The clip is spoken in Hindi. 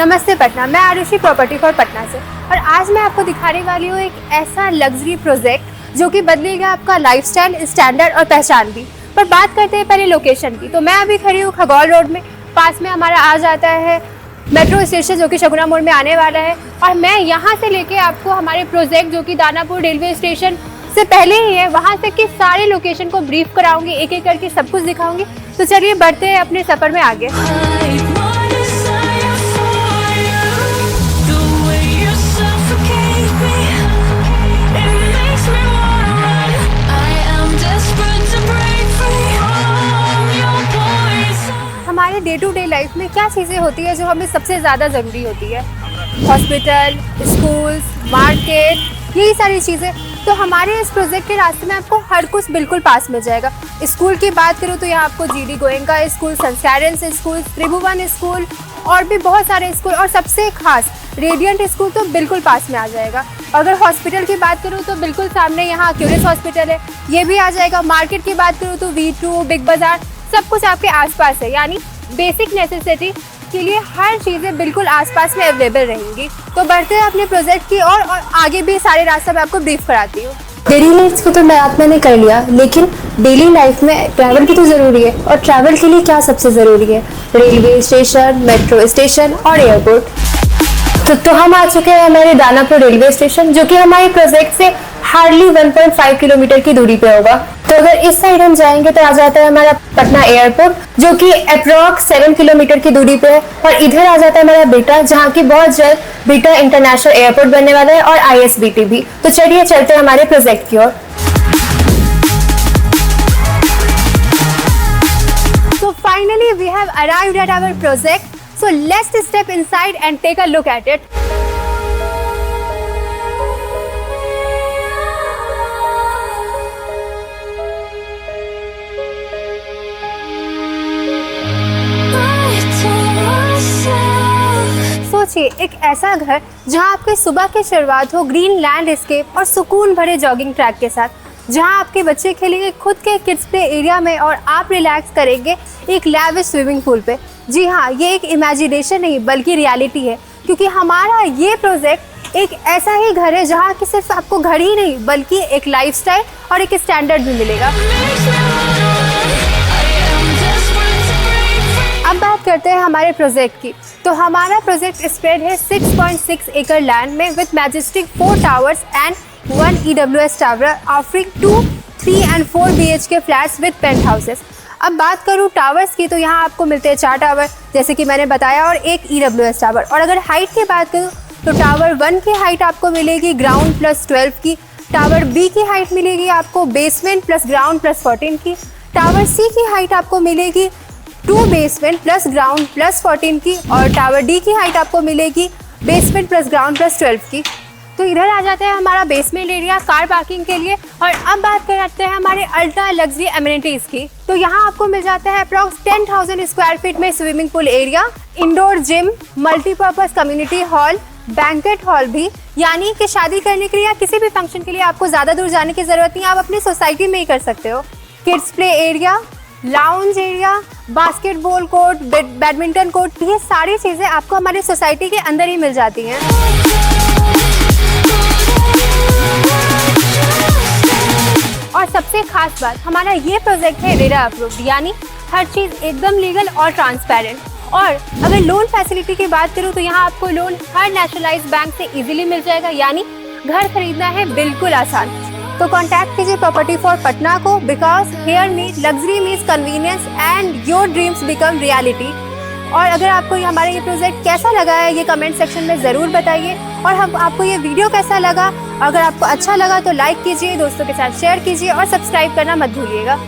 नमस्ते पटना, मैं आरुषि प्रॉपर्टी फॉर पटना से। और आज मैं आपको दिखाने वाली हूँ एक ऐसा लग्जरी प्रोजेक्ट जो कि बदलेगा आपका लाइफस्टाइल, स्टैंडर्ड और पहचान भी। पर बात करते हैं पहले लोकेशन की। तो मैं अभी खड़ी हूँ खगौल रोड में, पास में हमारा आ जाता है मेट्रो स्टेशन जो कि शगुना मोड़ में आने वाला है। और मैं यहाँ से लेके आपको हमारे प्रोजेक्ट जो कि दानापुर रेलवे स्टेशन से पहले ही है वहाँ से कि सारे लोकेशन को ब्रीफ कराऊंगी, एक एक करके सब कुछ दिखाऊंगी। तो चलिए बढ़ते हैं अपने सफ़र में आगे। हमारे डे टू डे लाइफ में क्या चीज़ें होती है जो हमें सबसे ज़्यादा ज़रूरी होती है? हॉस्पिटल, स्कूल्स, मार्केट, यही सारी चीज़ें। तो हमारे इस प्रोजेक्ट के रास्ते में आपको हर कुछ बिल्कुल पास मिल जाएगा। स्कूल की बात करूँ तो यहाँ आपको GD गोयनका स्कूल, संस्कारंस स्कूल, त्रिभुवन स्कूल और भी बहुत सारे स्कूल, और सबसे खास रेडियंट स्कूल तो बिल्कुल पास में आ जाएगा। अगर हॉस्पिटल की बात करूँ तो बिल्कुल सामने यहाँ क्यूरियस हॉस्पिटल है, ये भी आ जाएगा। मार्केट की बात करूँ तो V2, बिग बाज़ार, सब कुछ आपके आसपास है। यानी बेसिक नेसेसिटी के लिए हर चीज़ें बिल्कुल आसपास में अवेलेबल रहेंगी। तो बढ़ते हैं अपने प्रोजेक्ट की और आगे भी सारे रास्ते मैं आपको ब्रीफ कराती हूँ। डेली नीड्स को तो मैंने कर लिया, लेकिन डेली लाइफ में ट्रैवल की तो ज़रूरी है। और ट्रैवल के लिए क्या सबसे ज़रूरी है? रेलवे स्टेशन, मेट्रो स्टेशन और एयरपोर्ट। तो हम आ चुके हैं हमारे दानापुर रेलवे स्टेशन, जो कि हमारे प्रोजेक्ट से हार्डली 1.5 किलोमीटर की दूरी पे होगा। तो अगर इस साइड हम जाएंगे तो आ जाता है हमारा पटना एयरपोर्ट, जो कि अप्रॉक्स 7 किलोमीटर की दूरी पे है। और इधर आ जाता है हमारा बिटा, जहाँ की बहुत जल्द बिटा इंटरनेशनल एयरपोर्ट बनने वाला है, और ISBT भी। तो चलिए चलते हैं हमारे प्रोजेक्ट की ओर। So finally we have arrived at our project. So let's step inside and take a look at it. सोचिए एक ऐसा घर जहां आपके सुबह की शुरुआत हो ग्रीन लैंडस्केप और सुकून भरे जॉगिंग ट्रैक के साथ, जहां आपके बच्चे खेलेंगे खुद के किड्स प्ले एरिया में और आप रिलैक्स करेंगे एक लैविश स्विमिंग पूल पे। जी हाँ, ये एक इमेजिनेशन नहीं बल्कि रियलिटी है, क्योंकि हमारा ये प्रोजेक्ट एक ऐसा ही घर है जहाँ कि सिर्फ आपको घर ही नहीं बल्कि एक लाइफस्टाइल और एक स्टैंडर्ड भी मिलेगा। अब बात करते हैं हमारे प्रोजेक्ट की। तो हमारा प्रोजेक्ट स्प्रेड है 6.6 एकड़ लैंड में with majestic 4 towers and 1 EWS tower offering 2, 3 and 4 BHK flats with penthouses. अब बात करूँ टावर्स की तो यहाँ आपको मिलते हैं 4 टावर जैसे कि मैंने बताया, और 1 EWS टावर। और अगर हाइट की बात करूँ तो टावर 1 की हाइट आपको मिलेगी ग्राउंड प्लस 12 की, टावर B की हाइट मिलेगी आपको बेसमेंट प्लस ग्राउंड प्लस 14 की, टावर C की हाइट आपको मिलेगी 2 बेसमेंट प्लस ग्राउंड प्लस 14 की, और टावर D की हाइट आपको मिलेगी बेसमेंट प्लस ग्राउंड प्लस 12 की। तो इधर आ जाता है हमारा बेसमेंट एरिया कार पार्किंग के लिए। और अब बात करते हैं हमारे अल्ट्रा लग्जरी एमिनिटीज़ की। तो यहाँ आपको मिल जाता है अप्रॉक्स 10,000 स्क्वायर फीट में swimming pool area, indoor gym, multipurpose community hall, banquet hall भी। यानी कि शादी करने के लिए या किसी भी फंक्शन के लिए आपको ज़्यादा दूर जाने की ज़रूरत नहीं, आप अपनी सोसाइटी में ही कर सकते हो। Kids play area, lounge area, basketball court, badminton court, ये सारी चीज़ें आपको हमारी सोसाइटी के अंदर ही मिल जाती हैं। और सबसे खास बात, हमारा ये प्रोजेक्ट है रेरा अप्रूव्ड, यानी हर चीज़ एकदम लीगल और ट्रांसपेरेंट। और अगर लोन फैसिलिटी की बात करूँ तो यहाँ आपको लोन हर नेशनलाइज्ड बैंक से इजीली मिल जाएगा, यानी घर खरीदना है बिल्कुल आसान। तो कॉन्टैक्ट कीजिए प्रॉपर्टी फॉर पटना को, because here means luxury means convenience and your dreams become reality. और अगर आपको हमारा ये प्रोजेक्ट कैसा लगा है ये कमेंट सेक्शन में ज़रूर बताइए। और हम आपको ये वीडियो कैसा लगा, अगर आपको अच्छा लगा तो लाइक कीजिए, दोस्तों के साथ शेयर कीजिए और सब्सक्राइब करना मत भूलिएगा।